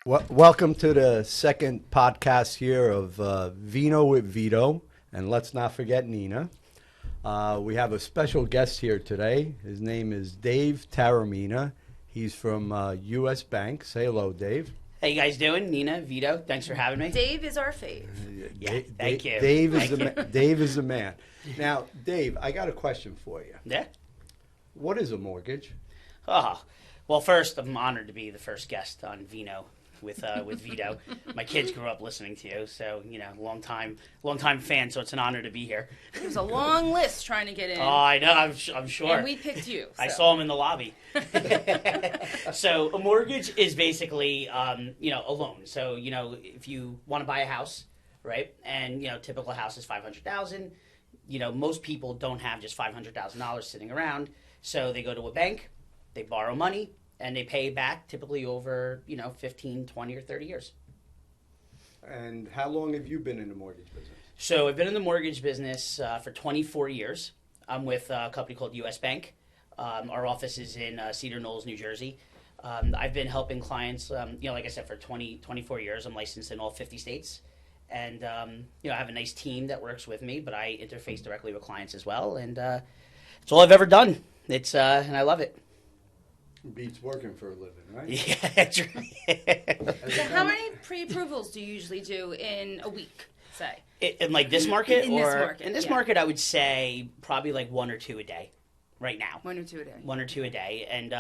Welcome to the second podcast here of Vino with Vito, and let's not forget Nina. We have a special guest here today. His name is Dave Taramina. He's from U.S. Bank. Say hello, Dave. How you guys doing? Nina, Vito, thanks for having me. Dave is our fave. Yeah, thank you. Dave is the man. Now, Dave, I got a question for you. Yeah? What is a mortgage? Oh, well, first, I'm honored to be the first guest on Vino with Vito. My kids grew up listening to you, so, long time fan, so it's an honor to be here. It was a long list trying to get in. Oh, I know, I'm sure. And we picked you. So. I saw him in the lobby. So a mortgage is basically, a loan. So, if you want to buy a house, right, and, typical house is $500,000, most people don't have just $500,000 sitting around, so they go to a bank, they borrow money, and they pay back typically over, 15, 20, or 30 years. And how long have you been in the mortgage business? So I've been in the mortgage business for 24 years. I'm with a company called U.S. Bank. Our office is in Cedar Knolls, New Jersey. I've been helping clients, like I said, for 24 years. I'm licensed in all 50 states. And, I have a nice team that works with me, but I interface directly with clients as well. And it's all I've ever done. And I love it. Beats working for a living, right? Yeah, that's right. So how many pre-approvals do you usually do in a week, say? In like this market? In this market, In this yeah. market, I would say probably like one or two a day right now. One or two a day. One or two a day. And,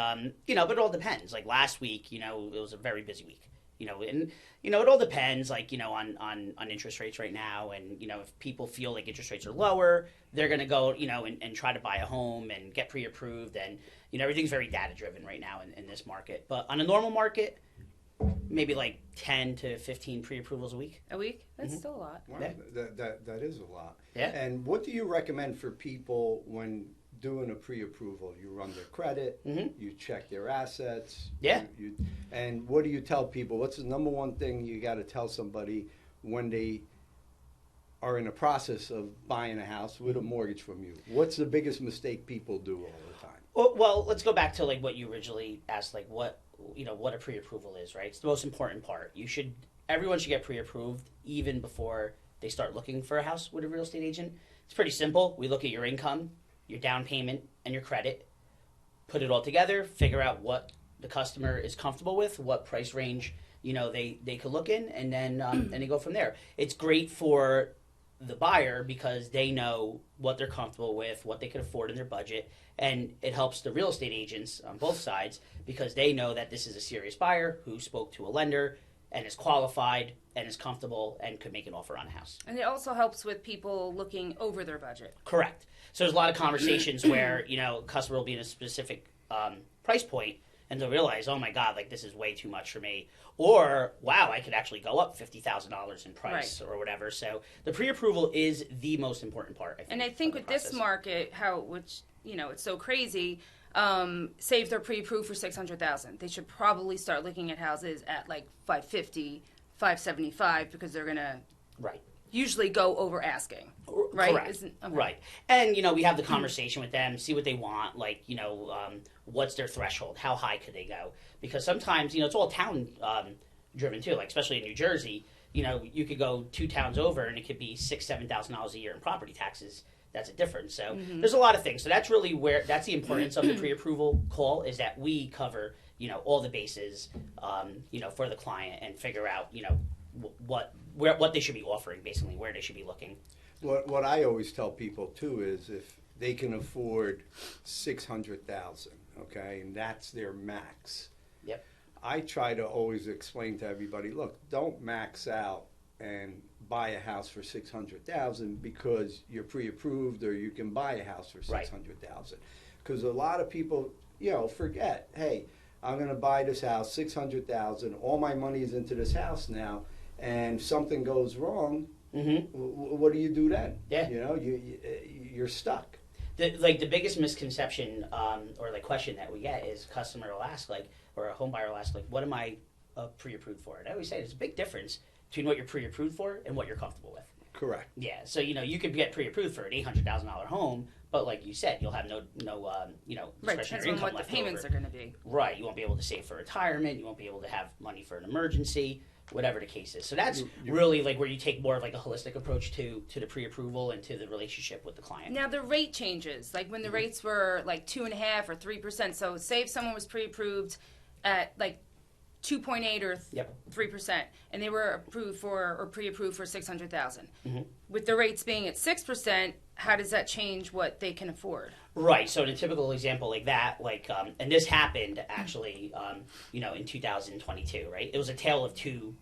but it all depends. Like last week, it was a very busy week. And it all depends, like, on interest rates right now. And, if people feel like interest rates are lower, they're going to go, and try to buy a home and get pre-approved. And, everything's very data-driven right now in this market. But on a normal market, maybe like 10 to 15 pre-approvals a week. A week? That's still a lot. Wow, Yeah. that is a lot. Yeah. And what do you recommend for people when doing a pre-approval? You run their credit, you check their assets. Yeah. And what do you tell people? What's the number one thing you got to tell somebody when they are in the process of buying a house with a mortgage from you? What's the biggest mistake people do all the time? Well, let's go back to like what you originally asked, like what a pre-approval is, right? It's the most important part. Everyone should get pre-approved even before they start looking for a house with a real estate agent. It's pretty simple. We look at your income, your down payment, and your credit, put it all together, figure out what the customer is comfortable with, what price range they could look in, and then and they go from there. It's great for the buyer because they know what they're comfortable with, what they can afford in their budget, and it helps the real estate agents on both sides because they know that this is a serious buyer who spoke to a lender and is qualified and is comfortable and could make an offer on a house. And it also helps with people looking over their budget. Correct. So there's a lot of conversations where, a customer will be in a specific price point and they'll realize, oh my God, like this is way too much for me. Or, wow, I could actually go up $50,000 in price or whatever. So the pre-approval is the most important part, I think. And I think with this market, it's so crazy, say if they're pre-approved for $600,000, they should probably start looking at houses at like $550,000, $575,000 because they're going to usually go over asking. Right? Correct. Right. And, we have the conversation with them, see what they want, like, what's their threshold? How high could they go? Because sometimes, it's all town driven too, like especially in New Jersey, you could go 2 towns over and it could be $6,000, $7,000 a year in property taxes. That's a difference. So there's a lot of things. So that's really that's the importance of the pre-approval call is that we cover, all the bases, for the client and figure out, what they should be offering, basically, where they should be looking. What I always tell people too is if they can afford $600,000, okay, and that's their max. Yep. I try to always explain to everybody, look, don't max out and buy a house for $600,000 because you're pre-approved or you can buy a house for $600,000. Because a lot of people, forget, hey, I'm going to buy this house, $600,000. All my money is into this house now, and if something goes wrong, what do you do then? Yeah. You're stuck. The biggest misconception or like question that we get is customer will ask or a home buyer will ask what am I pre-approved for? And I always say there's a big difference between what you're pre-approved for and what you're comfortable with. Correct. Yeah, so you could get pre-approved for an $800,000 home, but like you said, you'll have no Right, discretionary depends on income what the left payments over. are going to be. Right, you won't be able to save for retirement. You won't be able to have money for an emergency, whatever the case is. So that's really like where you take more of like a holistic approach to the pre-approval and to the relationship with the client. Now the rate changes, like when the rates were like 2.5% or 3%. So say if someone was pre-approved at like 2.8 or 3%, and they were approved for or pre-approved for 600,000. With the rates being at 6%, how does that change what they can afford? Right. So in a typical example like that, and this happened actually, in 2022, right? It was a tale of two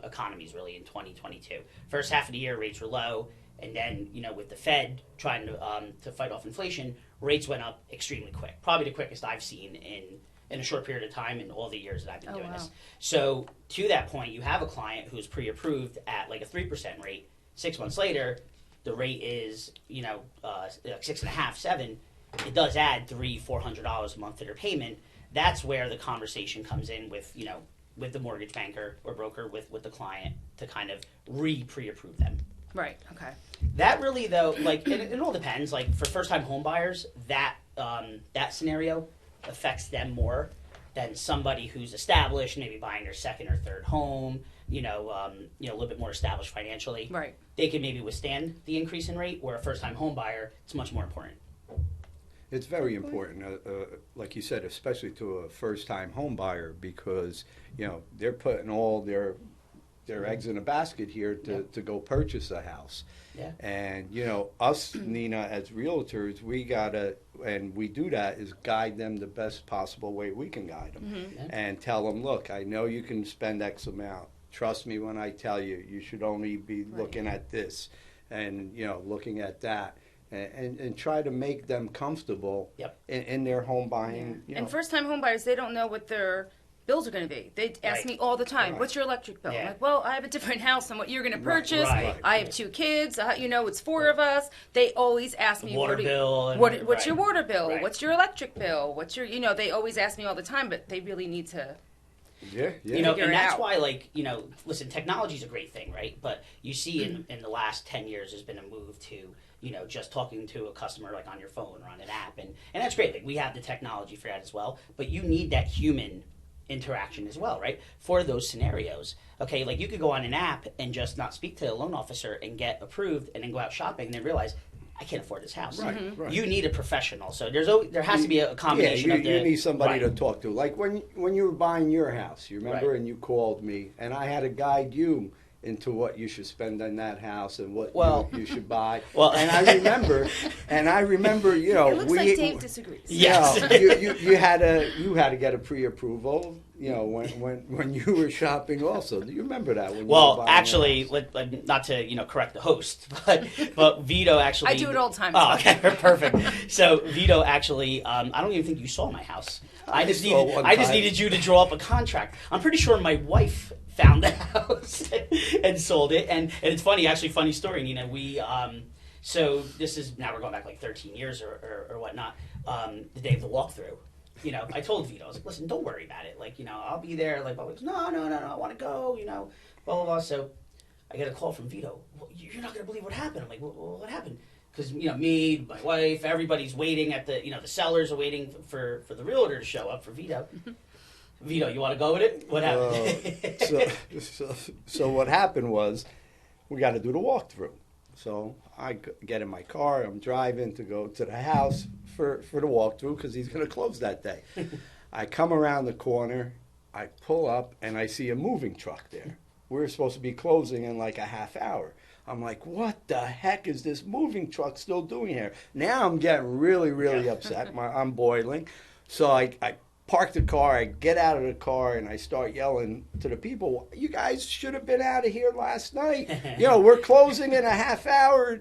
economies really in 2022. First half of the year, rates were low, and then with the Fed trying to fight off inflation, rates went up extremely quick. Probably the quickest I've seen in a short period of time in all the years that I've been doing this. So to that point, you have a client who's pre-approved at like a 3% rate. 6 months later, the rate is, like 6.5, 7. It does add $300-$400 a month to their payment. That's where the conversation comes in with the mortgage banker or broker with the client to kind of pre-approve them. Right. Okay. That really though, like it all depends. Like for first-time home buyers, that scenario affects them more than somebody who's established, maybe buying their second or third home, a little bit more established financially. Right. They can maybe withstand the increase in rate, where a first-time home buyer, it's much more important. It's very important, like you said, especially to a first-time home buyer, because they're putting all their eggs in a basket here to go purchase a house. Yeah. And us, Nina, as realtors, we gotta, and we do that, is guide them the best possible way we can guide them, and tell them, look, I know you can spend X amount. Trust me when I tell you, you should only be looking at this, and looking at that. And try to make them comfortable in their home buying. And first-time home buyers, they don't know what their bills are going to be. They ask me all the time, what's your electric bill? I'm like, well, I have a different house than what you're going to purchase. I have 2 kids. It's 4 of us. They always ask me, water bill. What's your water bill? Right. What's your electric bill? What's your, they always ask me all the time, but they really need to and that's why, listen, technology is a great thing, right? But you see in the last 10 years, there's been a move to, just talking to a customer like on your phone or on an app. And that's great. Like, we have the technology for that as well. But you need that human interaction as well, right? For those scenarios. Okay, like you could go on an app and just not speak to a loan officer and get approved and then go out shopping and then realize, I can't afford this house. Right. You need a professional. So there has to be a combination of you need somebody to talk to. Like when you were buying your house, you remember, and you called me, and I had to guide you into what you should spend on that house and what you should buy. And I remember, It looks like Dave disagrees. Yes. You had to get a pre-approval. When you were shopping, also. Do you remember that? Actually, not to correct the host, but Vito actually. I do it all the time. Oh, okay, perfect. So Vito actually, I don't even think you saw my house. I just needed you to draw up a contract. I'm pretty sure my wife found the house and sold it, and it's funny. Actually, funny story. We so this is now we're going back like 13 years or whatnot. The day of the walkthrough. I told Vito, I was like, listen, don't worry about it. Like, I'll be there. Like, no, I want to go, blah, blah, blah. So I get a call from Vito. Well, you're not going to believe what happened. I'm like, well, what happened? Because, me, my wife, everybody's waiting at the, the sellers are waiting for the realtor to show up for Vito. Vito, you want to go with it? What happened? So what happened was we got to do the walkthrough. So I get in my car. I'm driving to go to the house for the walkthrough because he's going to close that day. I come around the corner. I pull up, and I see a moving truck there. We're supposed to be closing in like a half hour. I'm like, what the heck is this moving truck still doing here? Now I'm getting really, really upset. I'm boiling. So I park the car, I get out of the car, and I start yelling to the people, you guys should have been out of here last night. We're closing in a half hour,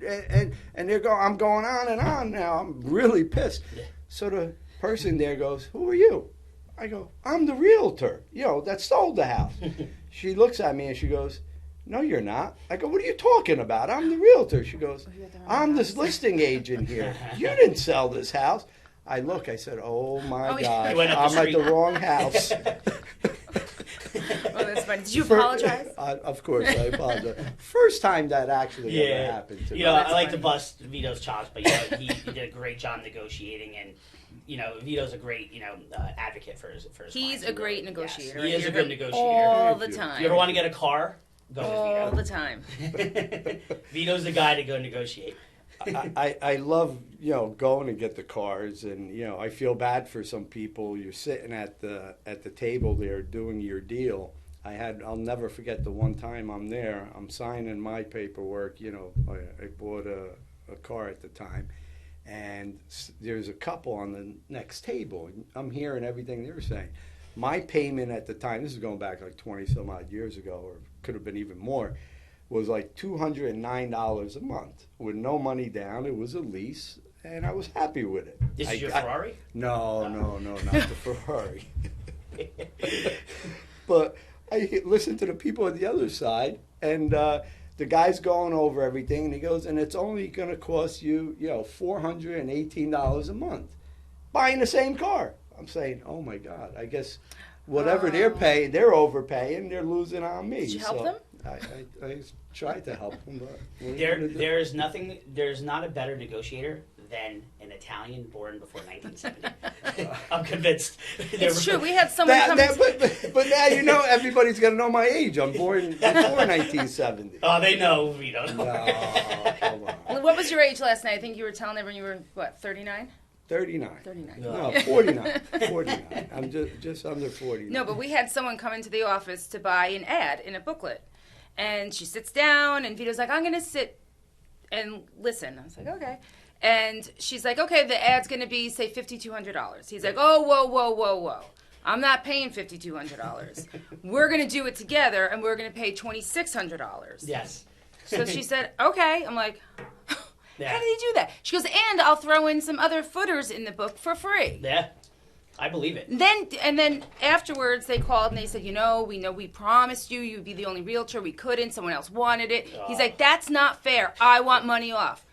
and they're going, I'm going on and on now. I'm really pissed. So the person there goes, who are you? I go, I'm the realtor, that sold the house. She looks at me and she goes, no, you're not. I go, what are you talking about? I'm the realtor. She goes, I'm this listing agent here. You didn't sell this house. I look, I said, oh my God, I'm at the wrong house. Well, that's funny. Did you apologize? Of course, I apologize. First time that actually ever happened to me. You know, That's I like to funny. bust Vito's chops, but you know, he did a great job negotiating, and you know, Vito's a great advocate for his He's clients. a great Yes. negotiator. He is You're a good him negotiator. all the Thank you. time. If you ever want to get a car, go all the with time. Vito. Vito's the guy to go negotiate. I love, going to get the cars, and, I feel bad for some people. You're sitting at the table there doing your deal. I'll never forget the one time I'm there, I'm signing my paperwork, I bought a car at the time, and there's a couple on the next table, and I'm hearing everything they were saying. My payment at the time, this is going back like 20 some odd years ago, or could have been even more, was like $209 a month with no money down. It was a lease, and I was happy with it. This is your Ferrari? No, not the Ferrari. But I listened to the people on the other side, and the guy's going over everything, and he goes, and it's only going to cost you, $418 a month buying the same car. I'm saying, oh my God, I guess whatever they're paying, they're overpaying, they're losing on me. Did you help them? I tried to help them, but There's not a better negotiator than an Italian born before 1970. I'm convinced. It's true. We had someone come. but now everybody's got to know my age. I'm born before 1970. Oh, they know Vito. No, come on. What was your age last night? I think you were telling everyone you were, what, 39? 39. 39. No, 49. 49. I'm just under 49. No, but we had someone come into the office to buy an ad in a booklet. And she sits down, and Vito's like, I'm going to sit and listen. I was like, okay. And she's like, okay, the ad's going to be, say, $5,200. He's like, oh, whoa. I'm not paying $5,200. We're going to do it together, and we're going to pay $2,600. Yes. So she said, okay. I'm like, Yeah. how did he do that? She goes, and I'll throw in some other footers in the book for free. Yeah. I believe it. And then afterwards they called and they said, we know we promised you'd be the only realtor. We couldn't. Someone else wanted it. He's like, that's not fair. I want money off.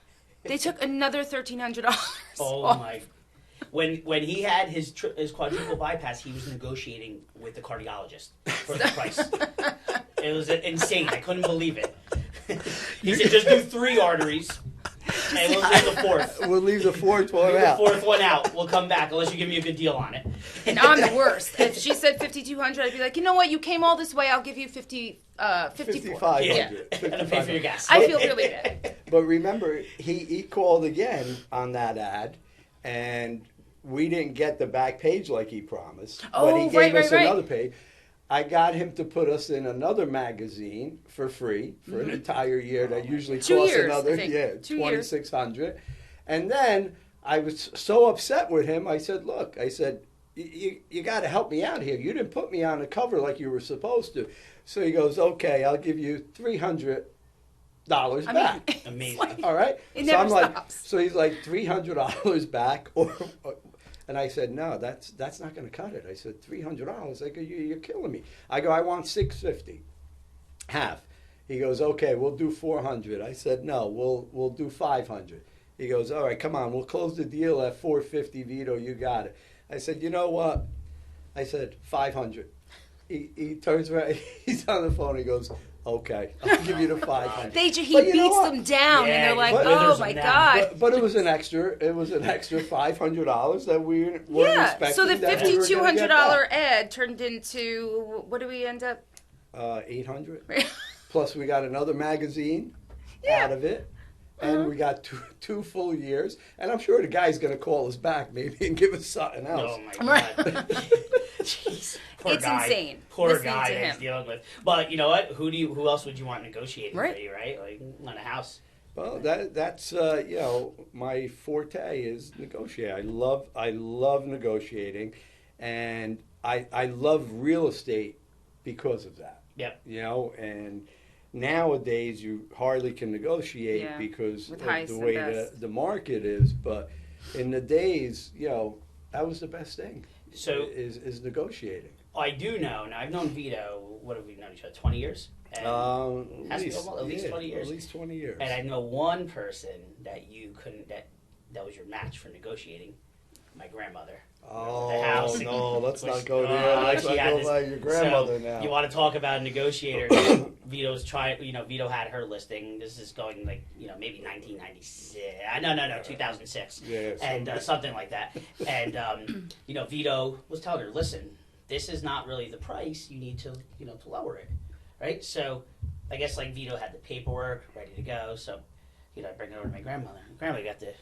They took another $1,300 Oh off. my! When he had his quadruple bypass, he was negotiating with the cardiologist for the price. It was insane. I couldn't believe it. He said, just do 3 arteries. And we'll leave the 4th. We'll leave the fourth one Leave the out. 4th one out. We'll come back unless you give me a good deal on it. And I'm the worst. If she said $5,200, I'd be like, you know what? You came all this way. I'll give you 54. 5,500. Yeah. And pay for your gas. I feel really bad. But remember, he called again on that ad, and we didn't get the back page like he promised. Oh, but he gave us right. another page. I got him to put us in another magazine for free for an entire year. That usually 2 costs years, another I think. 2 years. $2,600. And then I was so upset with him. I said, "Look, you got to help me out here. You didn't put me on the cover like you were supposed to." So he goes, "Okay, I'll give you $300 back." Amazing. All right. It So never I'm like, stops. so he's like $300 back, and I said, no, that's not going to cut it. I said $300. I go, you're killing me. I go, I want $650, half. He goes, okay, we'll do $400. I said, no, we'll do $500. He goes, all right, come on, we'll close the deal at $450, Vito. You got it. I said, you know what? I said $500. He turns around. He's on the phone. He goes, okay, I'll give you the $500. He But you know beats what? them down, Yeah, and they're like, but- oh withers my them down. God. But it was an extra $500 that we weren't Yeah, expecting. so the that we were gonna $5,200 get back. ad turned into, what do we end up? 800. Plus we got another magazine Yeah. out of it. And we got two full years. And I'm sure the guy's going to call us back maybe and give us something else. Oh my Right. God. Jeez. Poor It's guy. insane Poor listening guy to that he's him. dealing with. But you know what? Who else would you want negotiating Right. for you, right? Like on a house. Well, that's my forte is negotiate. I love negotiating, and I love real estate because of that. Yep. And nowadays you hardly can negotiate Yeah, because with of highest the and way best. the market is. But in the days, that was the best thing. So- is negotiating. I do know. Now I've known Vito. What have we known each other? 20 years. And, At at least 20 years. At least 20 years. and I know one person that you couldn't. That was your match for negotiating. My grandmother. Oh, house. no, let's Which- not go there. Let's she not had go this- by your grandmother so now. You want to talk about a negotiator? Vito's trying. Vito had her listing. This is going like maybe 1996. No, 2006. Yeah, and something like that. And Vito was telling her, listen, this is not really the price. You need to to lower it, right? So I guess like Vito had the paperwork ready to go. So I bring it over to my grandmother. Grandmother got to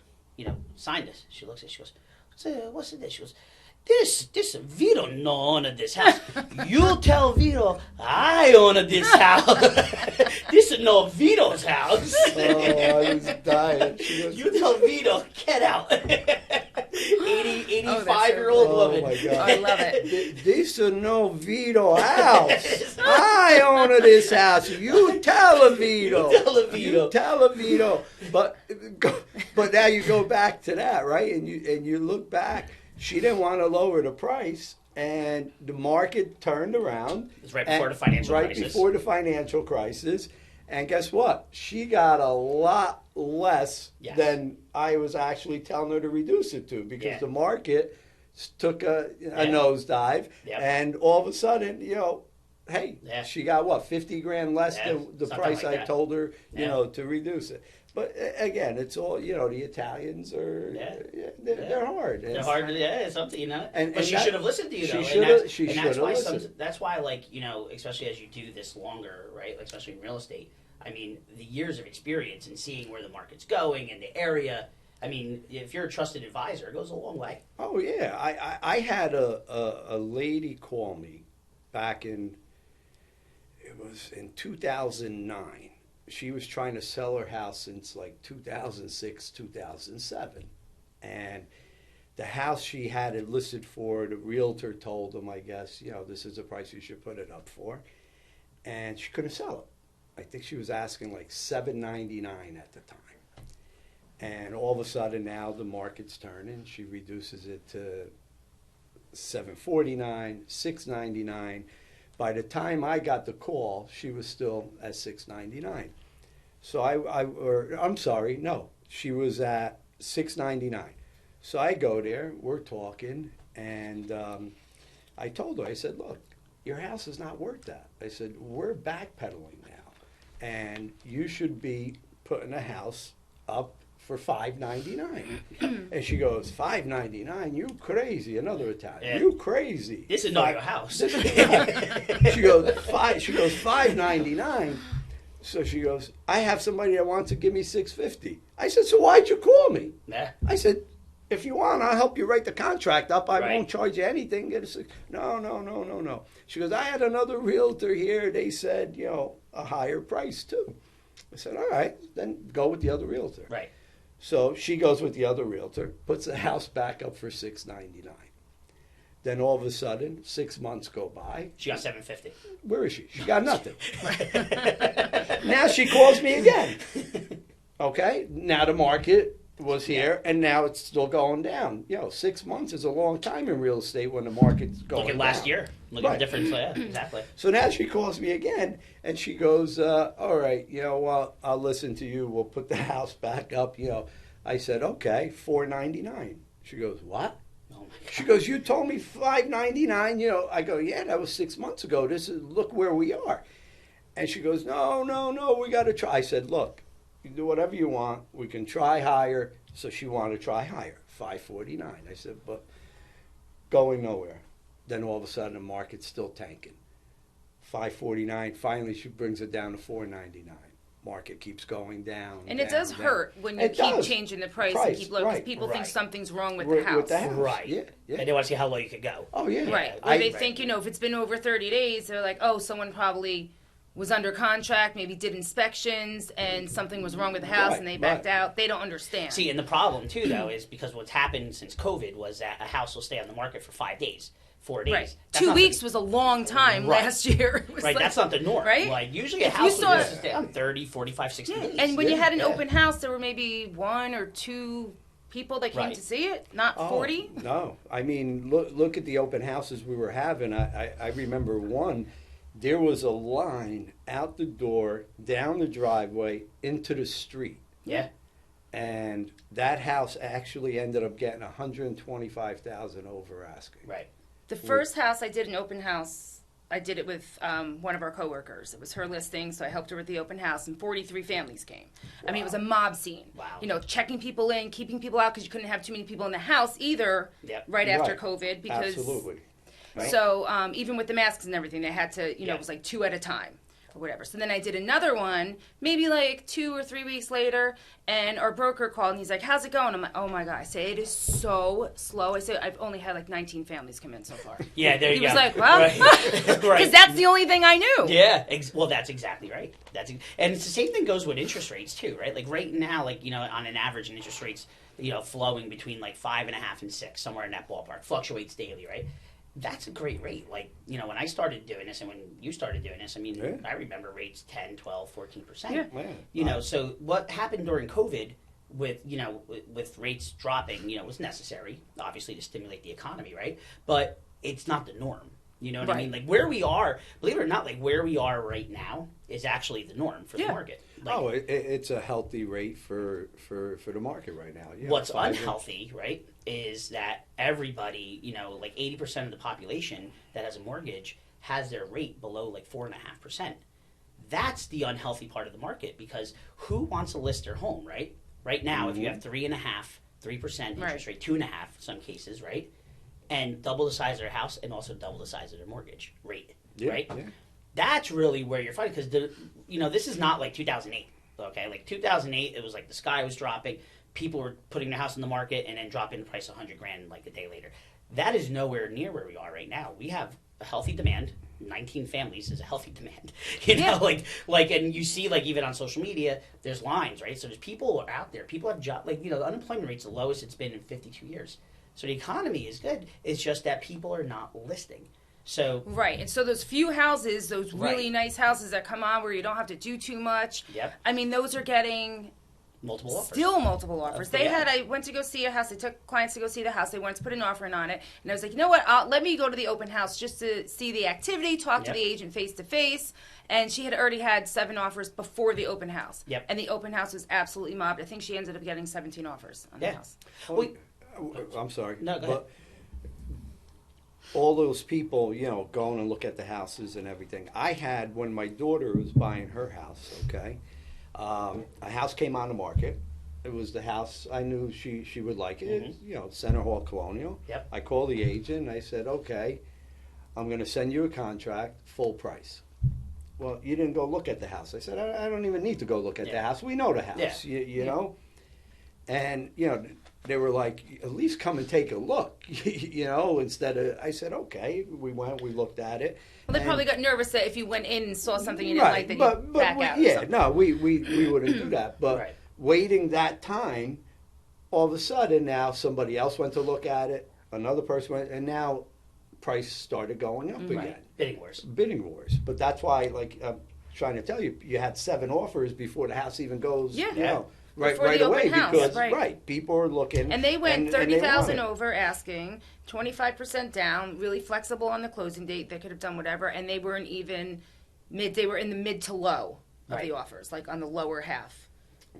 sign this. She looks at it. She goes, what's this? She goes, this Vito no own this house. You tell Vito I own this house. This is no Vito's house. Oh, I was dying. She goes, You tell Vito, get out. 85-year-old Oh, woman. my God. I love it. This is no Vito house. I own this house. You tell Vito. You tell Vito. You tell Vito. But now you go back to that, right? And you look back. She didn't want to lower the price, and the market turned around. It was right before the financial crisis. Right before the financial crisis. And guess what? She got a lot less Yes. than I was actually telling her to reduce it to, because Yeah. the market took a Yeah. nosedive, Yep. and all of a sudden, hey, Yeah. she got what, 50 grand less Yeah, than the something price like I that. told her, Yeah. to reduce it. But again, it's all, the Italians are, Yeah. they're hard. They're hard. Yeah, it's something, And- but and she that- should have listened to you, though. she And shoulda- that's- she and that's shoulda why listened. that's why, like, especially as you do this longer, right? Like, especially in real estate. I mean, the years of experience and seeing where the market's going and the area. I mean, if you're a trusted advisor, it goes a long way. Oh yeah, I had a lady call me back in 2009. She was trying to sell her house since like 2006, 2007, and the house she had it listed for, the realtor told them, I guess, this is the price you should put it up for, and she couldn't sell it. I think she was asking like $799 at the time. And all of a sudden now the market's turning. She reduces it to $749, $699. By the time I got the call, she was still at $699. So I'm sorry, no, she was at $699. So I go there, we're talking, and I told her, I said, look, your house is not worth that. I said, we're backpedaling now, and you should be putting a house up for $599. And she goes, $599? You crazy? Another Italian. Yeah. You crazy? This is not your house. She goes, $599. So she goes, I have somebody that wants to give me $650. I said, so why'd you call me? Yeah. I said, if you want, I'll help you write the contract up. I Right. won't charge you anything. Get a six. No. She goes, I had another realtor here. They said, a higher price too. I said, all right, then go with the other realtor. Right. So she goes with the other realtor, puts the house back up for $699. Then all of a sudden, 6 months go by. She got $750. Where is she? She got nothing. Now she calls me again. Okay, now the market was here, and now it's still going down. 6 months is a long time in real estate when the market's going Look at down. last year. Look at Right. the difference. Yeah, exactly. So now she calls me again, and she goes, all right, I'll listen to you. We'll put the house back up. I said, okay, $499. She goes, what? Oh my God. She goes, you told me $599. I go, yeah, that was 6 months ago. Look where we are. And she goes, no, we got to try. I said, look, you do whatever you want. We can try higher. So she wanted to try higher, $549. I said, but going nowhere. Then all of a sudden the market's still tanking. $549. Finally, she brings it down to $499. Market keeps going down. And it down, does down. hurt when you It keep does. changing the price and Price, keep low because right, people think right. something's wrong with With the house. the house. Right. Yeah. And they want to see how low you could go. Oh, yeah. Right. Or I- they think, if it's been over 30 days, they're like, oh, someone probably was under contract, maybe did inspections, and something was wrong with the house, Right, and they backed right. out. They don't understand. See, and the problem too, though, is because what's happened since COVID was that a house will stay on the market for 5 days, 4 days. Right. That's 2 not weeks the, was a long time Right. last year. It was right. like- That's not the norm. Right? Like usually a If you house saw- will just stay on 30, 45, 60 Yeah, days. and when you had an Yeah. open house, there were maybe 1 or 2 people that came Right. to see it, not 40. No, I mean, look at the open houses we were having. I remember one. There was a line out the door, down the driveway, into the street. Yeah. And that house actually ended up getting 125,000 over asking. Right. The first house I did an open house, I did it with one of our coworkers. It was her listing, so I helped her with the open house, and 43 families came. I mean, it was a mob scene. Wow. You know, checking people in, keeping people out, because you couldn't have too many people in the house either. Yep. Right after Right. COVID, because Absolutely. Right. so even with the masks and everything, they had to, you know, Yeah. it was like 2 at a time or whatever. So then I did another one, maybe like 2 or 3 weeks later, and our broker called and he's like, "How's it going?" I'm like, "Oh my God." I say, "It is so slow." I say, "I've only had like 19 families come in so far." Yeah, there you He go. was like, "Well," Right. because that's the only thing I knew. Yeah, well, that's exactly right. And it's the same thing goes with interest rates too, right? Like right now, like you know, on an average, interest rates, you know, flowing between like 5.5 and 6, somewhere in that ballpark, fluctuates daily, right? That's a great rate. Like you know, when I started doing this, and when you started doing this, I mean, Yeah. I remember rates 10, 12, 14%. Yeah. Man. You know, so what happened during COVID with you know with rates dropping, you know, was necessary, obviously, to stimulate the economy, right? But it's not the norm. You know what I Right. mean? Like where we are, believe it or not, like where we are right now is actually the norm for the Yeah. market. Like, It's a healthy rate for the market right now. Yeah, what's 5 unhealthy, right, is that everybody, you know, like 80% of the population that has a mortgage has their rate below like 4.5%. That's the unhealthy part of the market because who wants to list their home, right? Right now, if you have 3.5, 3% interest Right. rate, 2.5 in some cases, right, and double the size of their house and also double the size of their mortgage rate, Yeah, right? yeah. That's really where you're fighting because you know this is not like 2008. Okay, like 2008, it was like the sky was dropping, people were putting their house on the market and then dropping the price 100 grand like a day later. That is nowhere near where we are right now. We have a healthy demand. 19 families is a healthy demand, you know. Like, and you see like even on social media, there's lines, right? So there's people out there. People have job, like you know, the unemployment rate's the lowest it's been in 52 years. So the economy is good. It's just that people are not listing. So Right, and so those few houses, those really Right. nice houses that come on where you don't have to do too much. Yep. I mean, those are getting multiple offers. still multiple offers. Yeah. I went to go see a house. I took clients to go see the house. They wanted to put an offer in on it, and I was like, you know what? Let me go to the open house just to see the activity, talk to Yep. the agent face to face. And she had already had 7 offers before the open house. Yep. And the open house was absolutely mobbed. I think she ended up getting 17 offers on the Yeah. house. Well, I'm sorry. No, go ahead. But all those people, you know, going and look at the houses and everything. I had, when my daughter was buying her house, okay, a house came on the market. It was the house I knew she would like it, Mm-hmm. you know, Center Hall Colonial. Yep. I called the agent and I said, okay, I'm going to send you a contract, full price. Well, you didn't go look at the house. I said, I don't even need to go look at the Yeah. house. We know the house, Yeah. you know. And, you know, they were like, at least come and take a look, you know, instead of, I said, okay. We went, we looked at it. Well, they and- probably got nervous that if you went in and saw something you didn't like, that you'd back out. Or yeah, something. no, we wouldn't do that. But Right. waiting that time, all of a sudden now somebody else went to look at it, another person went, and now price started going up again. Right. Bidding wars. Bidding wars. But that's why, like, I'm trying to tell you, you had 7 offers before the house even goes, Yeah. you know, right Before the away open house, because right. people are looking, And they went and 30,000 they want it. over asking, 25% down, really flexible on the closing date. They could have done whatever, and they weren't even mid. They were in the mid to low of Right. the offers, like on the lower half.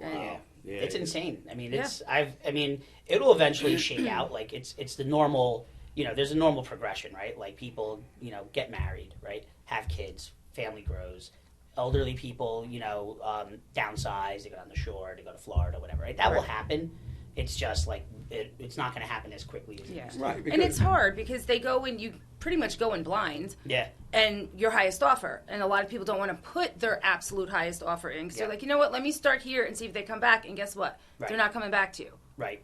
And- Yeah. Yeah, It's yeah. insane. I mean, Yeah. I mean, it'll eventually shake out. Like it's the normal. You know, there's a normal progression, right? Like people, you know, get married, right? Have kids, family grows. Elderly people, you know, downsize. They go down the shore. They go to Florida, whatever. Right? That will Right. happen. It's just like it's not going to happen as quickly as it Yeah. used to. Right, And because- it's hard because they go in, you pretty much go in blind, Yeah. and your highest offer. And a lot of people don't want to put their absolute highest offer in because Yeah. they're like, you know what, let me start here and see if they come back. And guess what? Right. They're not coming back to you. Right.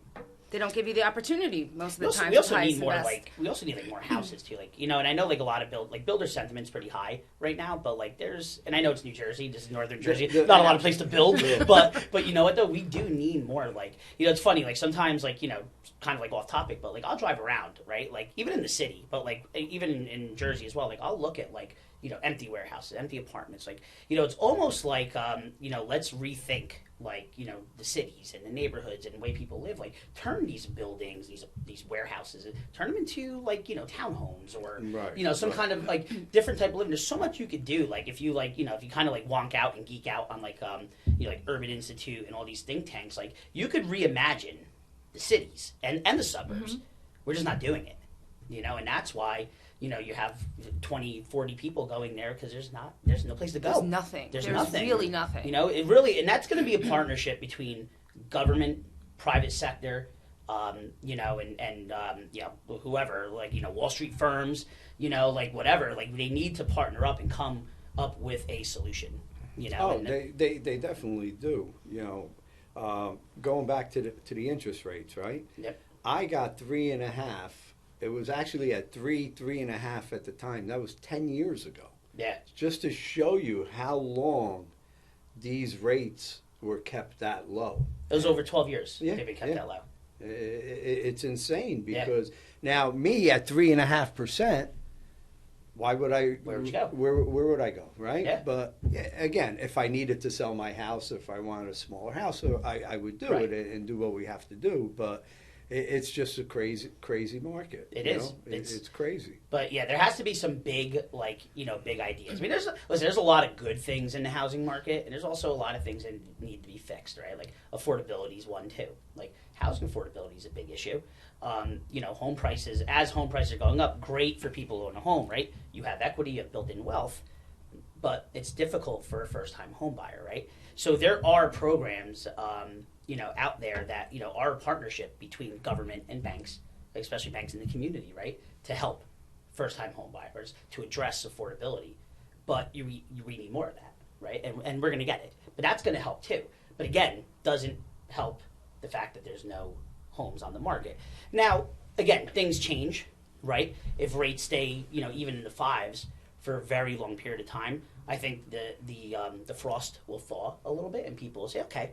They don't give you the opportunity most of the time. We also to need highest more and best. like we also need like more houses too, like you know. And I know like a lot of builder sentiment's pretty high right now, but like there's and I know it's New Jersey, this is northern Jersey, not a lot of place to build, but you know what though, we do need more like you know. It's funny like sometimes like you know kind of like off topic, but like I'll drive around right like even in the city, but like even in Jersey as well. Like I'll look at like you know empty warehouses, empty apartments, like you know it's almost like you know let's rethink like, you know, the cities and the neighborhoods and the way people live, like turn these buildings, these warehouses, turn them into like, you know, townhomes or, Right, you know, some kind of like different type of living. There's so much you could do. Like if you like, you know, if you kind of like wonk out and geek out on like, you know, like Urban Institute and all these think tanks, like you could reimagine the cities and the suburbs. We're just not doing it, you know, and that's why, you know, you have 20, 40 people going there because there's no place to go. There's nothing. There's nothing. Really nothing. You know, it really, and that's going to be a partnership between government, private sector, you know, and you know, whoever, like, you know, Wall Street firms, you know, like whatever, like they need to partner up and come up with a solution, you know. Oh, they definitely do. You know, going back to the interest rates, right? Yep. I got 3.5. It was actually at 3.5 at the time. That was 10 years ago. Yeah. Just to show you how long these rates were kept that low. It was over 12 years Yeah, they've been kept yeah. that low. It's insane because now me at 3.5%. Why would I? Where would you go? Where would I go? Right. Yeah. But again, if I needed to sell my house, if I wanted a smaller house, I would do Right. it and do what we have to do. But it's just a crazy market. It you is. know? It's crazy. But yeah, there has to be some big, like, you know, big ideas. I mean, there's a lot of good things in the housing market, and there's also a lot of things that need to be fixed, right? Like affordability is one too. Like housing affordability is a big issue. You know, home prices, as home prices are going up, great for people who own a home, right? You have equity, you have built-in wealth, but it's difficult for a first-time home buyer, right? So there are programs, you know, out there that, you know, are a partnership between government and banks, especially banks in the community, right, to help first-time home buyers to address affordability. But we need more of that, right? And we're going to get it. But that's going to help too. But again, doesn't help the fact that there's no homes on the market. Now, again, things change, right? If rates stay, you know, even in the fives for a very long period of time, I think the frost will thaw a little bit, and people will say, okay,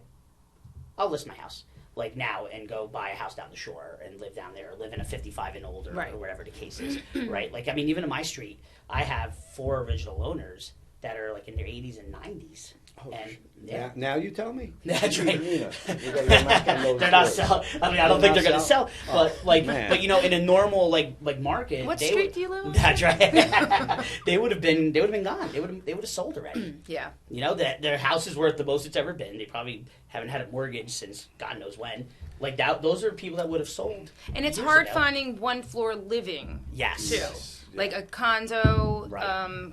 I'll list my house like now and go buy a house down the shore and live down there, or live in a 55 and older, Right. or whatever the case is, right? Like, I mean, even in my street, I have 4 original owners that are like in their 80s and 90s. Oh, And yeah. Now you tell me. That's right. You're gonna go knock on those They're not doors. selling. I mean, I don't think they're going to sell. But like, man. but you know, in a normal like market, What they street would, do you live on? That's right. they would have been gone. They would have sold already. Yeah. You know, that their house is worth the most it's ever been. They probably haven't had a mortgage since God knows when. Like that, those are people that would have sold. And it's years hard ago. finding one floor living Yes. too. Yes. Like a condo, Right.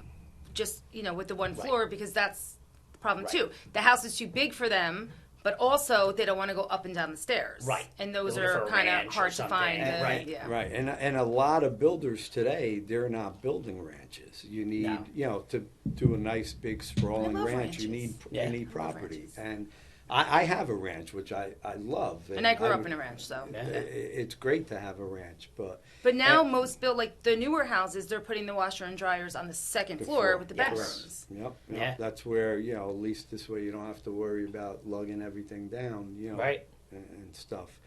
just, you know, with the one Right. floor, because that's the problem Right. too. The house is too big for them, but also they don't want to go up and down the stairs. Right. And those They're looking are for a kind of ranch or hard to something. find. Right. Yeah. Right, and a lot of builders today, they're not building ranches. You need, No. you know, to do a nice big sprawling I love ranch, you ranches. need Yeah. you need I love property. ranches. And I have a ranch, which I love. And I grew up would- in a ranch, so. Yeah. It's great to have a ranch, but But now And- most like the newer houses, they're putting the washer and dryers on the second floor with the Yes. bedrooms. Yep, Yeah. that's where, you know, at least this way you don't have to worry about lugging everything down, you know, Right. and stuff.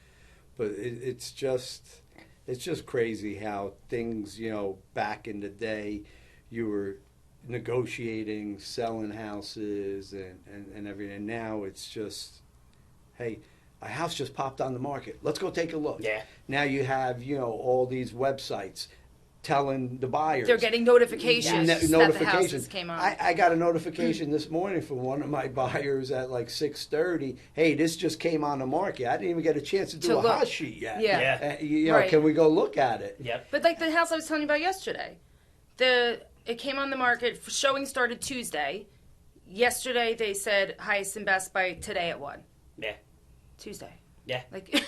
But it's just crazy how things, you know, back in the day, you were negotiating, selling houses and everything. Now it's just, hey, a house just popped on the market. Let's go take a look. Yeah. Now you have, you know, all these websites telling the buyers. They're getting notifications Yes. that the houses came on. I got a notification this morning from one of my buyers at like 6:30. Hey, this just came on the market. I didn't even get a chance to do To a look. hot sheet yet. Yeah. Yeah. You know, Right. can we go look at it? Yep. But like the house I was telling you about yesterday, it came on the market. Showing started Tuesday. Yesterday they said highest and best by today at 1. Yeah. Tuesday. Yeah. Like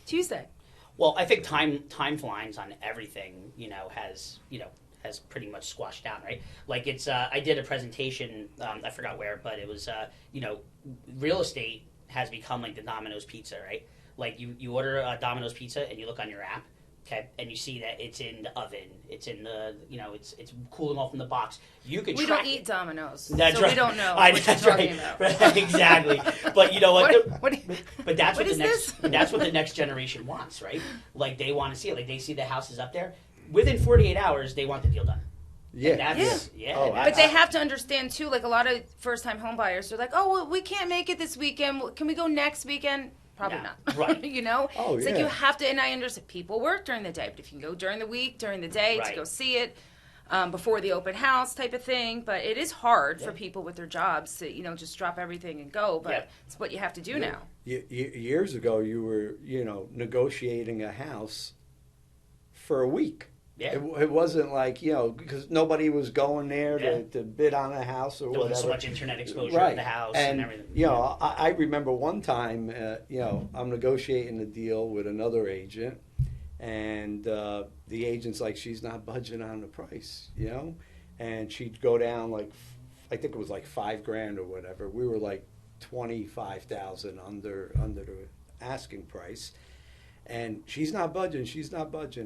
Tuesday. Well, I think timelines on everything, has pretty much squashed down, right? Like it's, I did a presentation, I forgot where, but it was, real estate has become like the Domino's pizza, right? Like you order a Domino's pizza and you look on your app, okay, and you see that it's in the oven, it's in the, it's cooling off in the box. You could We track don't eat it. Domino's, That's so right. we don't know I- what you're that's talking right. about. Right, exactly. But you know what? What But that's What what, is the next. this? But that's what the next generation wants, right? Like they want to see it. Like they see the house is up there. Within 48 hours, they want the deal done. Yeah. And that's, yeah. Oh, But they have to understand too, like a lot of first-time home buyers, they're like, "Oh, well, we can't make it this weekend. Can we go next weekend?" Probably No. not. Right. You know? Oh, It's yeah. like you have to, and I understand people work during the day, but if you can go during the week, during the day Right. to go see it, before the open house type of thing. But it is hard for people with their jobs to, just drop everything and go. But Yeah. it's what you have to do now. Years ago, you were, negotiating a house for a week. Yeah. It wasn't like, because nobody was going there Yeah. to bid on a house or There whatever. wasn't so much internet exposure Right. in the house and everything. I remember one time, I'm negotiating a deal with another agent, and the agent's like, she's not budging on the price, and she'd go down like, I think it was like $5,000 or whatever. We were like 25,000 under the asking price. And she's not budging.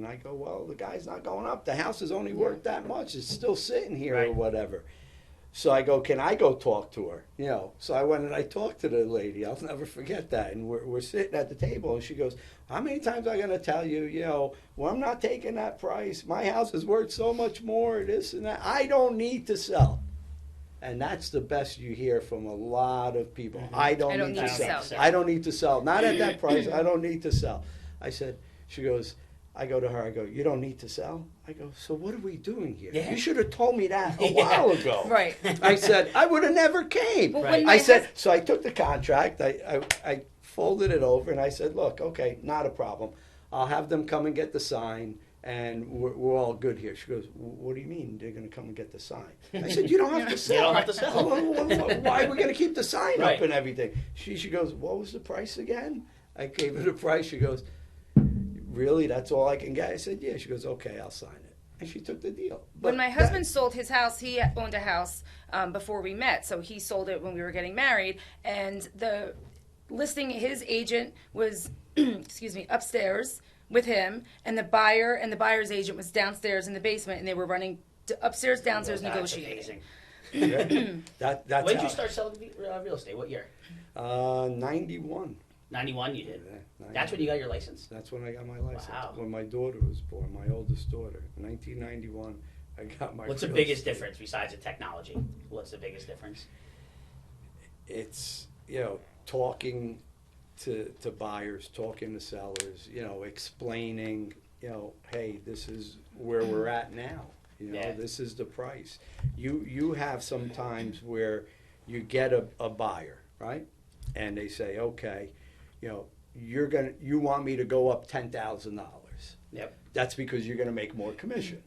I go, well, the guy's not going up. The house is only worth that much. It's still sitting here or Right. whatever. So I go, can I go talk to her? So I went and I talked to the lady. I'll never forget that. And we're sitting at the table, and she goes, how many times am I going to tell you, well, I'm not taking that price. My house is worth so much more, this and that. I don't need to sell. And that's the best you hear from a lot of people. Mm-hmm. I don't need to sell. I don't need to sell. Not at that price. I don't need to sell. I said, she goes, I go to her, I go, you don't need to sell? I go, so what are we doing here? Yeah. You should have told me that a while ago. Right. I said, I would have never came. But Right. when my I said, hus- so I took the contract, I folded it over, and I said, look, okay, not a problem. I'll have them come and get the sign, and we're all good here. She goes, what do you mean they're going to come and get the sign? I said, you don't have to sell. You don't have to sell. Why are we going to keep the sign Right. up and everything? She goes, what was the price again? I gave her the price. She goes, really? That's all I can get? I said, yeah. She goes, okay, I'll sign it. And she took the deal. When But my husband sold his house, he owned a house before we met. So he sold it when we were getting married. And the listing, his agent was, upstairs with him. And the buyer and the buyer's agent was downstairs in the basement. And they were running upstairs, downstairs, That's negotiating. amazing. that's When did how- you start selling real estate? What year? 91. 91 you did. Yeah, That's when you got your license? That's when I got my license. Wow. When my daughter was born, my oldest daughter. 1991, I got my What's the real biggest estate. difference besides the technology? What's the biggest difference? It's, talking to buyers, talking to sellers, explaining, hey, this is where we're at now. Yeah. This is the price. You have some times where you get a buyer, right? And they say, okay, you want me to go up $10,000. Yep. That's because you're going to make more commission.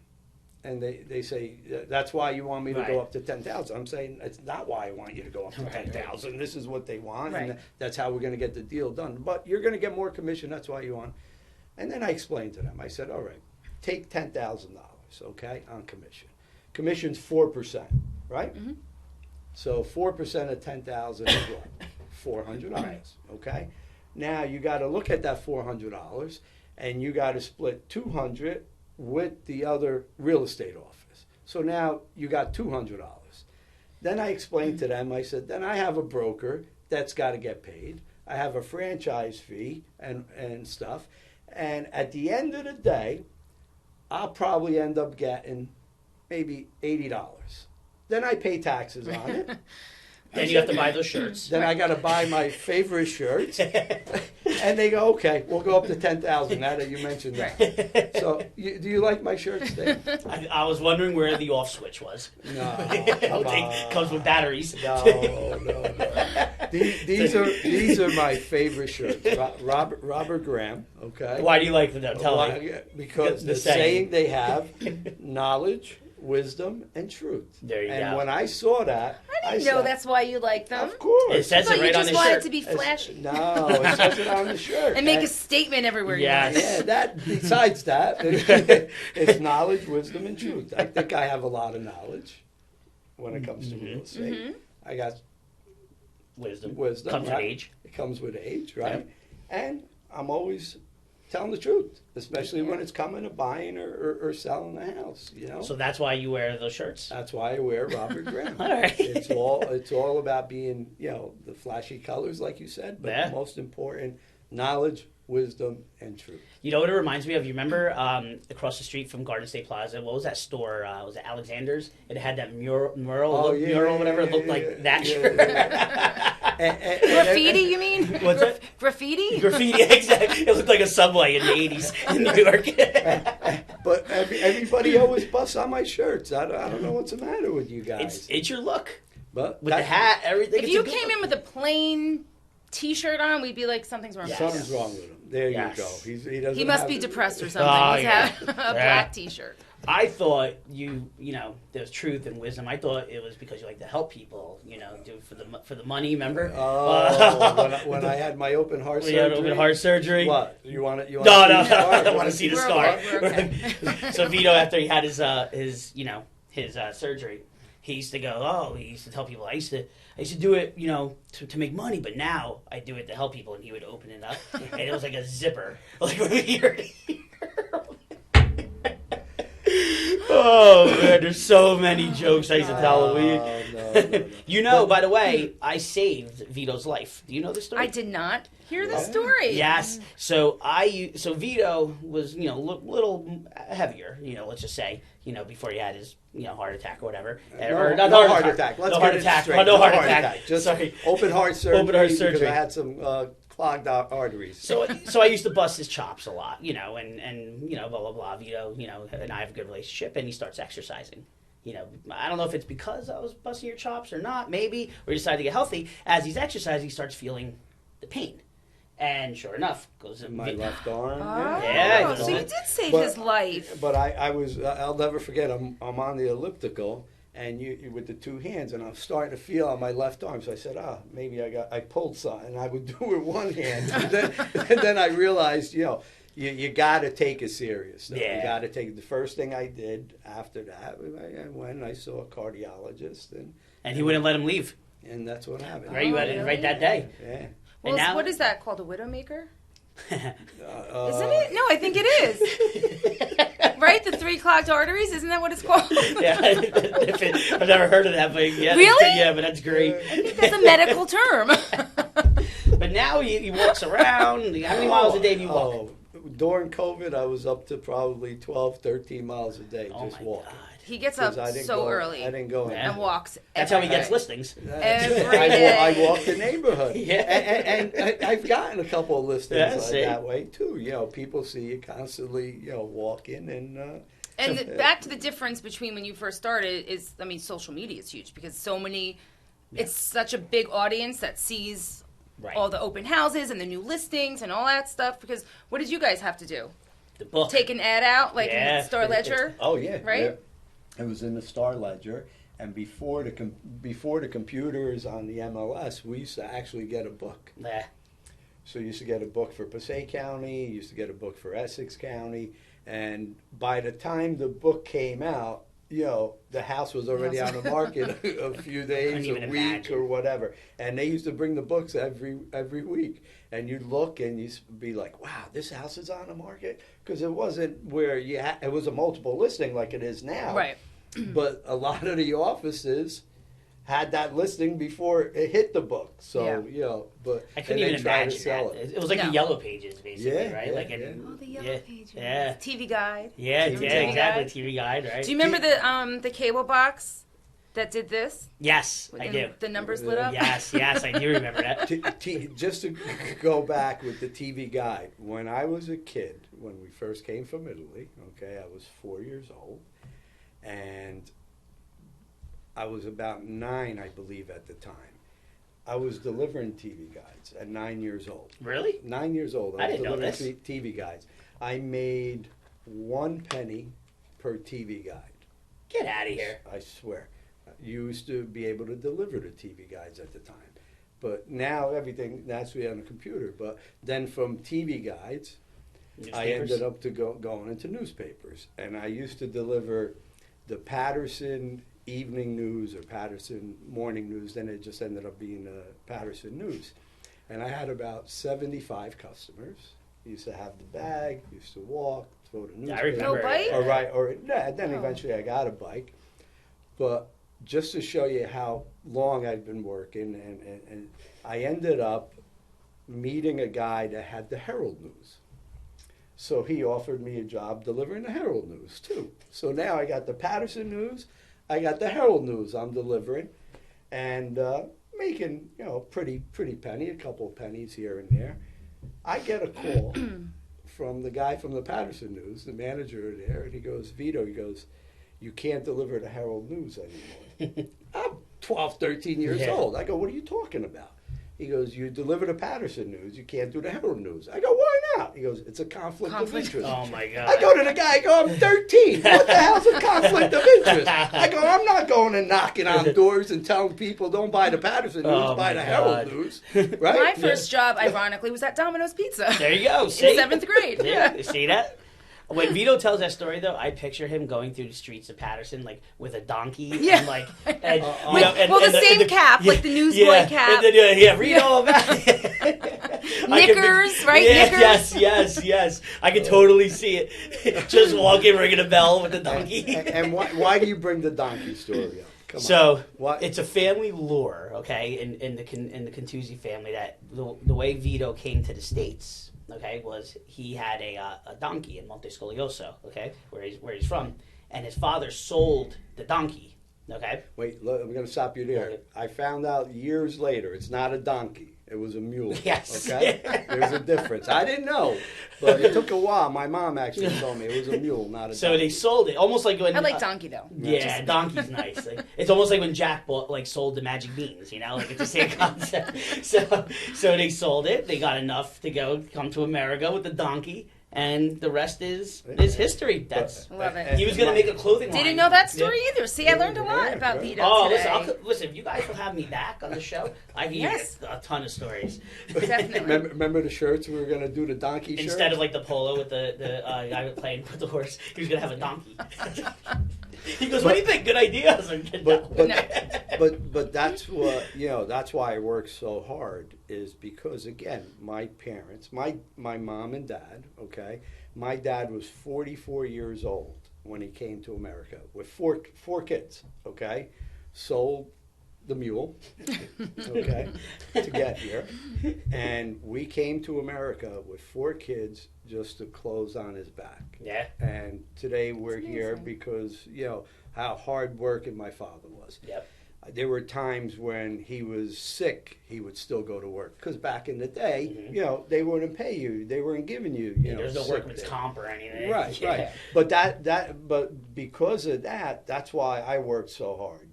And they say, that's why you want me to Right. go up to 10,000. I'm saying, it's not why I want you to go up to Right, 10,000. This is what they want, Right. and that's how we're going to get the deal done. But you're going to get more commission, that's why you want. And then I explained to them, I said, all right, take $10,000, okay, on commission. Commission's 4%, right? Mm-hmm. So 4% of 10,000 is what? $400, Right. okay? Now you got to look at that $400, and you got to split 200 with the other real estate office. So now you got $200. Then I explained to them, I said, then I have a broker that's got to get paid. I have a franchise fee and stuff. And at the end of the day, I'll probably end up getting maybe $80. Then I pay taxes on it. Then you have to buy those shirts. Then I got to buy my favorite shirts. And they go, okay, we'll go up to 10,000 now that you mentioned that. So do you like my shirts, Dave? I was wondering where the off switch was. No, It comes with batteries. no. These are my favorite shirts. Robert Graham, okay? Why do you like them? though? Tell me. Why? Because The the saying. saying they have, knowledge, wisdom, and truth. There you and go. when I saw that, I didn't know said, that's why you like them. Of course. It says I thought it you right on just the wanted shirt. to be flashy No, it says it on the shirt. and make a And- statement everywhere Yes. you went. Yeah, that. Besides that, it's knowledge, wisdom, and truth. I think I have a lot of knowledge when it comes to real estate. I got Wisdom. wisdom. Comes with right? age. It comes with age, right? Yep. And I'm always telling the truth, especially when it's coming to buying or selling a house. So that's why you wear those shirts. That's why I wear Robert Graham. All right. It's all about being, the flashy colors, like you said, but Yeah. most important, Knowledge, wisdom, and truth. You know what it reminds me of? You remember across the street from Garden State Plaza, what was that store? Was it Alexander's? It had that mural, whatever. It looked like that shirt. Graffiti, you mean? What's that? Graffiti? Graffiti, exactly. It looked like a subway in the 80s in New York. But everybody always busts on my shirts. I don't know what's the matter with you guys. It's your look. But With the hat, everything. If you came in with a plain T-shirt on, we'd be like, something's wrong. Yes. with something's wrong with him. There Yes. you go. He doesn't. He must have be it. depressed or something. Oh, He's yeah. had a black T-shirt. I thought you know, there's truth and wisdom. I thought it was because you like to help people, you know, do it for the money. Remember? Oh, when I had my open heart When surgery. you had open heart surgery. What you want to? No, I don't want to see the We're scar. okay, we're okay. So Vito, after he had his surgery, he used to go. Oh, he used to tell people. I used to do it, you know, to make money, but now I do it to help people. And he would open it up, and it was like a zipper, like when we heard. Oh man, there's so many jokes I used to tell him. No. You know, by the way, I saved Vito's life. Do you know this story? I did not hear the Yeah. story. Yes. So Vito was, you know, little heavier, you know, let's just say, you know, before he had his, you know, heart attack or whatever. No heart attack. Let's no get heart it attack. straight. Oh, no heart attack. Just Sorry. open heart surgery. Open heart Because surgery. I had some clogged arteries. So I used to bust his chops a lot, you know, and you know, blah blah blah. Vito, you know, and I have a good relationship, and he starts exercising. You know, I don't know if it's because I was busting your chops or not. Maybe or he decided to get healthy. As he's exercising, he starts feeling the pain, and sure enough, goes in My left arm. Oh, Yeah, so you did save But- his life. But I was, I'll never forget, I'm on the elliptical, and you with the two hands, and I'm starting to feel on my left arm. So I said, maybe I pulled something. And I would do it with one hand. And then I realized, you know, you got to take it serious. Though. Yeah. You got to take it. The first thing I did after that, I went and I saw a cardiologist, and he wouldn't let him leave. and that's what happened. Right, you had it right that day. Yeah. Well, And now, what is that called? A widowmaker? Isn't Isn't it? No, I think it is. Right? The 3 clogged arteries? Isn't that what it's called? Yeah, I've never heard of that, but yeah, Really? Yeah, but that's great. That's a medical term. But now he walks around. How many miles a day do you walk? During COVID, I was up to probably 12, 13 miles a day Oh just my walking. god, He gets up 'Cause I didn't so go- early I didn't go in. Yeah. and walks. that's how he every gets day. listings. Every I day. walk the neighborhood. Yeah. And I've gotten a couple of listings Yeah, like see? that way too. You know, people see you constantly, you know, walking and. And back to the difference between when you first started is, I mean, social media is huge because so many, it's such a big audience that sees Right. all the open houses and the new listings and all that stuff. Because what did you guys have to do? The book. Take an ad out like Yeah. in Star Ledger? Oh yeah, Right? Yeah. It was in the Star Ledger, and before the computers on the MLS, we used to actually get a book. Yeah. So you used to get a book for Passaic County, you used to get a book for Essex County, and by the time the book came out, you know, the house was already on the market a few days, Couldn't even a week, imagine. or whatever. And they used to bring the books every week, and you'd look and you'd be like, "Wow, this house is on the market," because it wasn't where it was a multiple listing like it is now. Right. But a lot of the offices had that listing before it hit the book. So, Yeah. you know, but I couldn't and they even tried to imagine sell that. it. It was like No. the yellow pages, basically, Yeah, right? yeah, Like yeah. Oh, the yellow yeah, pages. Yeah. TV guide. Yeah, TV exactly. guide. TV guide, right? Do you remember the cable box that did this? Yes, I And do. The numbers lit up? Yes, I do remember that. Just to go back with the TV guide, when I was a kid, when we first came from Italy, okay, I was 4 years old, and I was about 9, I believe, at the time. I was delivering TV guides at 9 years old. Really? 9 years old, I I was didn't know delivering TV guides. I made 1 penny per TV guide. Get out of here. I swear. You used to be able to deliver the TV guides at the time. But now everything, that's on a computer. But then from TV guides, I Newspapers? ended up going into newspapers. And I used to deliver the Patterson Evening News or Patterson Morning News. Then it just ended up being Patterson News. And I had about 75 customers. Used to have the bag, used to walk, throw the Yeah, I newspaper. remember. No bike? Then Oh. eventually I got a bike. But just to show you how long I've been working, and I ended up meeting a guy that had the Herald News. So he offered me a job delivering the Herald News too. So now I got the Patterson News, I got the Herald News I'm delivering, and making, pretty penny, a couple of pennies here and there. I get a call from the guy from the Patterson News, the manager there, and he goes, Vito, you can't deliver the Herald News anymore. I'm 12, 13 years old. I go, what are you talking about? He goes, you deliver the Patterson News, you can't do the Herald News. I go, why not? He goes, it's a conflict of interest. Oh my God. I go to the guy, I go, I'm 13. What the hell's a conflict of interest? I go, I'm not going and knocking on doors and telling people don't buy the Patterson News, buy the Herald News. Right? My first job, ironically, was at Domino's Pizza. There you go. See? In 7th grade. Yeah. You see that? When Vito tells that story, though, I picture him going through the streets of Patterson, like, with a donkey. Yeah. And, the same cap, like the newsboy cap. And then, read all about it. Knickers, right? Yeah, Knickers. Yes. I can totally see it. Just walking, ringing a bell with the donkey. And why do you bring the donkey story up? Come So on. it's a family lore, okay, in the Contuzzi family, that the way Vito came to the States, okay, was he had a donkey in Montescolioso, okay, where he's from, and his father sold the donkey, okay. Wait, look, I'm going to stop you there. Okay. I found out years later it's not a donkey. It was a mule. Yes. Okay? There's a difference. I didn't know, but it took a while. My mom actually told me it was a mule, not a donkey. So they sold it, almost like when... I like donkey, though. Yeah, donkey's nice. It's almost like when Jack sold the magic beans, it's the same concept. So they sold it. They got enough to come to America with the donkey, and the rest is history. Love it. He was going to make a clothing line. Didn't know that story either. See, I learned a lot about Vito today. Listen, if you guys will have me back on the show, I can Yes. get a ton of stories. Definitely. Remember the shirts we were going to do, the donkey shirts? Instead of like the polo with the guy playing with the horse, he was going to have a donkey. He goes, what do you think? Good idea. I was like, But that's what that's why I work so hard, is because again, my parents, my mom and dad, okay, my dad was 44 years old when he came to America with four kids, okay, sold the mule, okay, to get here, and we came to America with 4 kids just to close on his back. Yeah. And today we're here because how hard working my father was. Yep. There were times when he was sick, he would still go to work. Because back in the day, they wouldn't pay you. They weren't giving you, there's no workman's comp or anything. Right, Yeah. right. But because of that, that's why I worked so hard.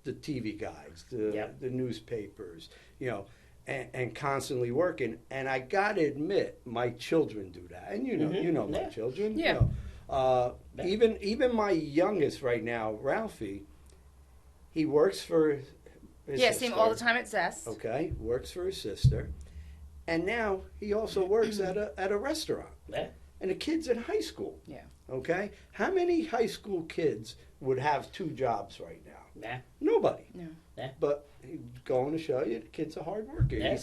The TV guides, the newspapers, and constantly working. And I got to admit, my children do that. And you know my children. Yeah. Even my youngest right now, Ralphie, he works for his sister. Same all the time at Zest. Okay, works for his sister, and now he also works at a restaurant. Yeah. And the kid's in high school. Yeah. Okay, how many high school kids would have 2 jobs right now? Yeah. Nobody. No. Yeah. But he's going to show you, the kid's a hard worker. Yeah.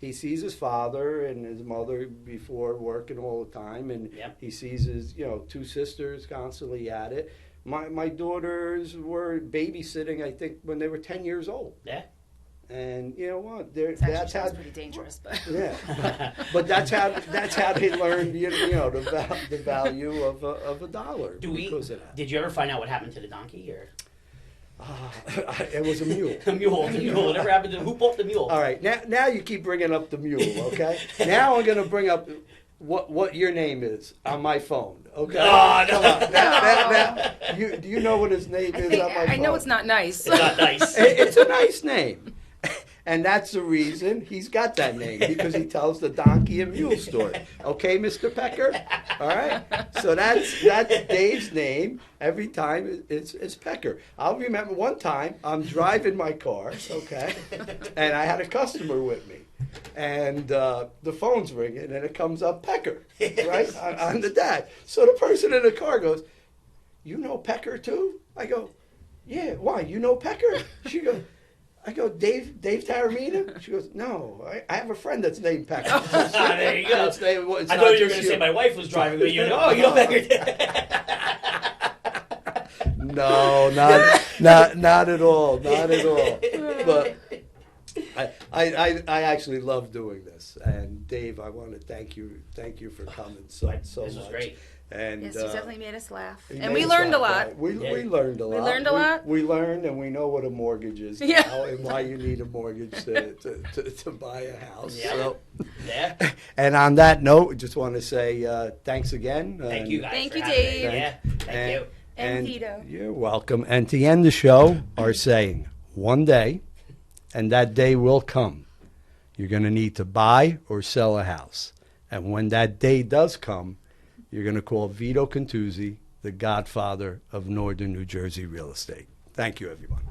He sees his father and his mother before working all the time, and he sees his 2 sisters constantly at it. My daughters were babysitting, I think, when they were 10 years old. Yeah. And you know what? That sounds pretty dangerous, but but that's how they learned the value of a dollar. Because of that. Did you ever find out what happened to the donkey or? It was a mule. The mule. Whatever happened to who bought the mule? All right, now you keep bringing up the mule. Okay. Now I'm going to bring up what your name is on my phone. Okay. Oh, no. Come on. Now, do you know what his name is on my phone? I know it's not nice. It's not nice. It's a nice name. And that's the reason he's got that name, because he tells the donkey and mule story. Okay, Mr. Pecker? All right? So that's Dave's name. Every time it's Pecker. I'll remember one time I'm driving my car, okay, and I had a customer with me. And the phone's ringing, and it comes up Pecker, right, on the dad. So the person in the car goes, you know Pecker too? I go, yeah, why? You know Pecker? She goes, I go, Dave Taramina? She goes, no, I have a friend that's named Pecker. There you go. I thought you were going to say my wife was driving with you. Oh, you know Becker. No, not at all. Not at all. I actually love doing this, and Dave, I want to thank you for coming so This much. was great. And Yes, you definitely made us laugh, you and made we us learned a laugh, lot. right? We Yeah. learned a lot. We learned a lot. We learned, and we know what a mortgage is Yeah. now, and why you need a mortgage to buy a house. Yeah. So, Yeah. and on that note, just want to say thanks again. Thank you guys. Thank for you, having me. Dave. Yeah. Thank you. And Vito. You're welcome. And to end the show, our saying, one day, and that day will come, you're going to need to buy or sell a house. And when that day does come, you're going to call Vito Cantuzzi the godfather of Northern New Jersey real estate. Thank you, everyone.